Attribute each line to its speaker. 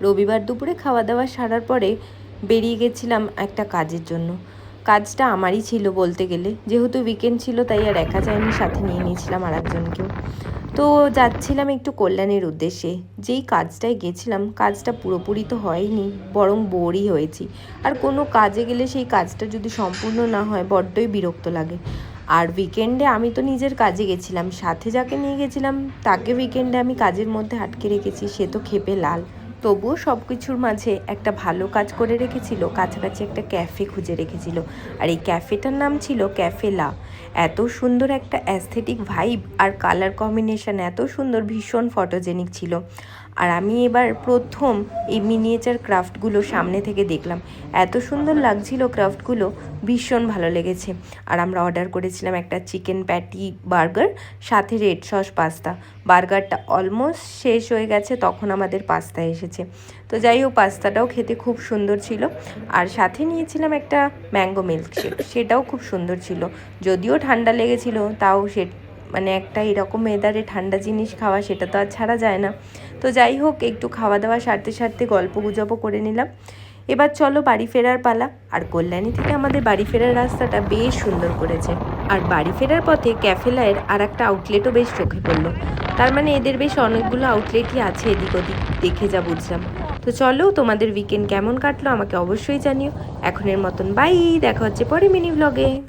Speaker 1: রবিবার দুপুরে খাওয়া দাওয়া সারার পরে বেরিয়ে গেছিলাম একটা কাজের জন্য। কাজটা আমারই ছিল বলতে গেলে, যেহেতু উইকেন্ড ছিল তাই আর একা যায়নি, সাথে নিয়ে নিয়েছিলাম আর একজনকেও। তো যাচ্ছিলাম একটু কল্যাণের উদ্দেশ্যে। যেই কাজটায় গেছিলাম কাজটা পুরোপুরি তো হয়নি, বরং বোরই হয়েছি। আর কোনো কাজে গেলে সেই কাজটা যদি সম্পূর্ণ না হয় বড্ডই বিরক্ত লাগে। আর উইকেন্ডে আমি তো নিজের কাজে গেছিলাম, সাথে যাকে নিয়ে গেছিলাম তাকে উইকেন্ডে আমি কাজের মধ্যে আটকে রেখেছি, সে তো ক্ষেপে লাল। তবুও সব কিছুর মাঝে একটা ভালো কাজ করে রেখেছিল, কাছাকাছি একটা ক্যাফে খুঁজে রেখেছিল। আর এই ক্যাফেটার নাম ছিল ক্যাফে লা। এত সুন্দর একটা অ্যাস্থেটিক ভাইব আর কালার কম্বিনেশন এত সুন্দর, ভীষণ ফটোজেনিক ছিল। আর আমি এবার প্রথম এই মিনিয়েচার ক্রাফটগুলো সামনে থেকে দেখলাম, এত সুন্দর লাগছিল ক্রাফটগুলো, ভীষণ ভালো লেগেছে। আর আমরা অর্ডার করেছিলাম একটা চিকেন প্যাটি বার্গার, সাথে রেড সস পাস্তা। বার্গারটা অলমোস্ট শেষ হয়ে গেছে, তখন আমাদের পাস্তা এসেছে। তো যাই হোক, পাস্তাটাও খেতে খুব সুন্দর ছিল। আর সাথে নিয়েছিলাম একটা ম্যাঙ্গো মিল্কশেক, সেটাও খুব সুন্দর ছিল। যদিও ঠান্ডা লেগেছিল, তাও মানে একটা এরকম ওয়েদারে ঠান্ডা জিনিস খাওয়া, সেটা তো আর ছাড়া যায় না। তো যাই হোক, একটু খাওয়া দাওয়া সারতে সারতে গল্প গুজবও করে নিলাম। এবার চলো বাড়ি ফেরার পালা। আর কল্যাণী থেকে আমাদের বাড়ি ফেরার রাস্তাটা বেশ সুন্দর করেছে। আর বাড়ি ফেরার পথে ক্যাফে লায়ের আর একটা আউটলেটও বেশ চোখে পড়লো। তার মানে এদের বেশ অনেকগুলো আউটলেটই আছে এদিক ওদিক, দেখে যা বুঝলাম। তো চলো, তোমাদের উইকেন্ড কেমন কাটলো আমাকে অবশ্যই জানিও। এখনের মতন বাই, দেখা হচ্ছে পরে মিনি ব্লগে।